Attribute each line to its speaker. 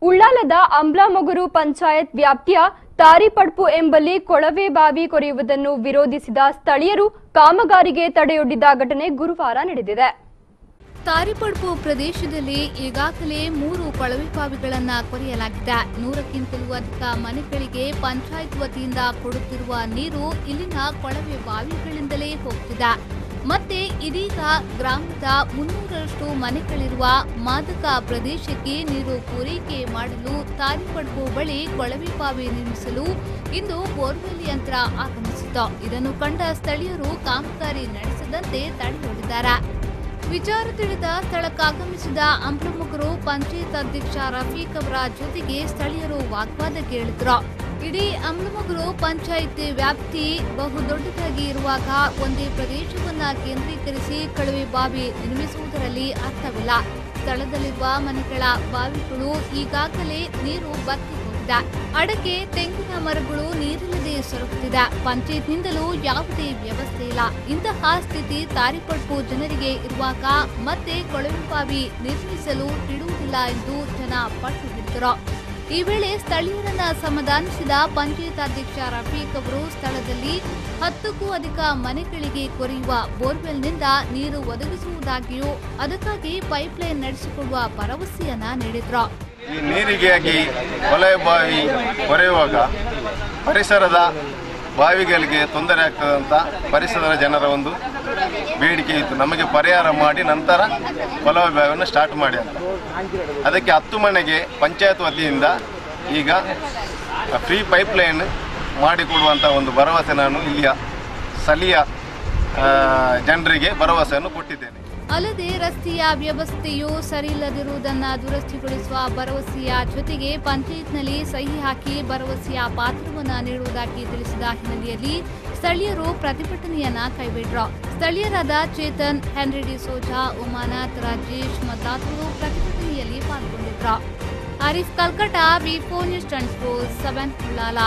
Speaker 1: ಉಳ್ಳಾಲದ ಅಂಬ್ಲಮೊಗರು ಪಂಚಾಯತ್ ವ್ಯಾಪ್ತಿಯ ತಾರಿಪಡ್ಪು ಎಂಬಲ್ಲಿ ಕೊಳವೆ ಬಾವಿ ಕೊರೆಯುವುದನ್ನು ವಿರೋಧಿಸಿದ ಸ್ಥಳೀಯರು ಕಾಮಗಾರಿಗೆ ತಡೆಯೊಡ್ಡಿದ ಘಟನೆ ಗುರುವಾರ ನಡೆದಿದೆ.
Speaker 2: ತಾರಿಪಡ್ಪು ಪ್ರದೇಶದಲ್ಲಿ ಈಗಾಗಲೇ 3 ಕೊಳವೆ ಬಾವಿಗಳನ್ನು ಕೊರೆಯಲಾಗಿದೆ. 100ಕ್ಕಿಂತಲೂ ಅಧಿಕ ಮನೆಗಳಿಗೆ ಪಂಚಾಯತ್ ವತಿಯಿಂದ ಕೊಡುತ್ತಿರುವ ನೀರು ಇಲ್ಲಿನ ಕೊಳವೆ ಬಾವಿಗಳಿಂದಲೇ ಹೋಗುತ್ತಿದೆ. ಮತ್ತೆ ಇದೀಗ ಗ್ರಾಮದ 300ರಷ್ಟು ಮನೆಗಳಿರುವ ಮಾದಕ ಪ್ರದೇಶಕ್ಕೆ ನೀರು ಪೂರೈಕೆ ಮಾಡಲು ತಾರಿಪಡ್ಪು ಬಳಿ ಕೊಳವೆ ಬಾವಿ ನಿರ್ಮಿಸಲು ಇಂದು ಬೋರ್ವೆಲ್ ಯಂತ್ರ ಆಗಮಿಸಿತ್ತು. ಇದನ್ನು ಕಂಡ ಸ್ಥಳೀಯರು ಕಾಮಗಾರಿ ನಡೆಸದಂತೆ ತಡೆಯೊಡ್ಡಿದ್ದಾರೆ. ವಿಚಾರ ತಿಳಿದ ಸ್ಥಳಕ್ಕಾಗಮಿಸಿದ ಅಂಬ್ಲಮೊಗರು ಪಂಚಾಯತ್ ಅಧ್ಯಕ್ಷ ರಫೀಕ್ ಅವರ ಜೊತೆಗೆ ಸ್ಥಳೀಯರು ವಾಗ್ವಾದಕ್ಕೆ ಇಳಿದರು. ಇಡೀ ಅಂಬ್ಲಮೊಗರು ಪಂಚಾಯಿತಿ ವ್ಯಾಪ್ತಿ ಬಹುದೊಡ್ಡದಾಗಿ ಇರುವಾಗ ಒಂದೇ ಪ್ರದೇಶವನ್ನ ಕೇಂದ್ರೀಕರಿಸಿ ಕೊಳವೆ ಬಾವಿ ನಿರ್ಮಿಸುವುದರಲ್ಲಿ ಅರ್ಥವಿಲ್ಲ. ಸ್ಥಳದಲ್ಲಿರುವ ಮನೆಗಳ ಬಾವಿಗಳು ಈಗಾಗಲೇ ನೀರು ಬತ್ತಿ ಹೋಗಿದೆ. ಅಡಕೆ, ತೆಂಗಿನ ಮರಗಳು ನೀರಿಲ್ಲದೆ ಸೊರಗುತ್ತಿದೆ. ಪಂಚಾಯತ್ನಿಂದಲೂ ಯಾವುದೇ ವ್ಯವಸ್ಥೆ ಇಲ್ಲ. ಇಂತಹ ಸ್ಥಿತಿ ತಾರಿಪಡ್ಪು ಜನರಿಗೆ ಇರುವಾಗ ಮತ್ತೆ ಕೊಳವೆ ಬಾವಿ ನಿರ್ಮಿಸಲು ಬಿಡುವುದಿಲ್ಲ ಎಂದು ಜನ ಪಟ್ಟು ಹಿಡಿದರು. ಈ ವೇಳೆ ಸ್ಥಳೀಯರನ್ನ ಸಮಾಧಾನಿಸಿದ ಪಂಚಾಯತ್ ಅಧ್ಯಕ್ಷ ರಫೀಕ್ ಅವರು ಸ್ಥಳದಲ್ಲಿ 10ಕ್ಕೂ ಅಧಿಕ ಮನೆಗಳಿಗೆ ಕೊರೆಯುವ ಬೋರ್ವೆಲ್ನಿಂದ ನೀರು ಒದಗಿಸುವುದಾಗಿಯೂ ಅದಕ್ಕಾಗಿ ಪೈಪ್ಲೈನ್ ನಡೆಸಿಕೊಡುವ ಭರವಸೆಯನ್ನ ನೀಡಿದ್ರು.
Speaker 3: ಈ ನೀರಿಗಾಗಿ ಕೊಳವೆ ಬಾವಿ ಕೊರೆಯುವಾಗ ಪರಿಸರದ ಬಾವಿಗಳಿಗೆ ತೊಂದರೆ ಆಗ್ತದಂತ ಪರಿಸರದ ಜನರ ಒಂದು ಬೇಡಿಕೆ ಇತ್ತು. ನಮಗೆ ಪರಿಹಾರ ಮಾಡಿ ನಂತರ ಕೊಳವೆ ಬಾವಿಯನ್ನು ಸ್ಟಾರ್ಟ್ ಮಾಡಿ ಅಂತ. ಅದಕ್ಕೆ 10 ಮನೆಗೆ ಪಂಚಾಯತ್ ವತಿಯಿಂದ ಈಗ ಫ್ರೀ ಪೈಪ್ಲೈನ್ ಮಾಡಿಕೊಡುವಂಥ ಒಂದು ಭರವಸೆ ನಾನು ಇಲ್ಲಿಯ ಸ್ಥಳೀಯ ಜನರಿಗೆ ಭರವಸೆಯನ್ನು ಕೊಟ್ಟಿದ್ದೇನೆ.
Speaker 2: ಅಲ್ಲದೆ ರಸ್ತೆಯ ವ್ಯವಸ್ಥೆಯು ಸರಿಯಿಲ್ಲದಿರುವುದನ್ನು ದುರಸ್ತಿಗೊಳಿಸುವ ಭರವಸೆಯ ಜೊತೆಗೆ ಪಂಚಾಯತ್ನಲ್ಲಿ ಸಹಿ ಹಾಕಿ ಭರವಸೆಯ ಪಾತ್ರವನ್ನು ನೀಡುವುದಾಗಿ ತಿಳಿಸಿದ ಹಿನ್ನೆಲೆಯಲ್ಲಿ ಸ್ಥಳೀಯರು ಪ್ರತಿಭಟನೆಯನ್ನ ಕೈಬಿಟ್ಟರು. ಸ್ಥಳೀಯರಾದ ಚೇತನ್, ಹೆನ್ರಿ ಡಿಸೋಜಾ, ಉಮಾನಾಥ್, ರಾಜೇಶ್ ಮತ್ತಾತರು ಪ್ರತಿಭಟನೆಯಲ್ಲಿ ಪಾಲ್ಗೊಂಡಿದ್ರು. ಆರಿಫ್ ಕಲ್ಕಟ, ವಿ4 ನ್ಯೂಸ್ 24/7 ಉಳ್ಳಾಲ.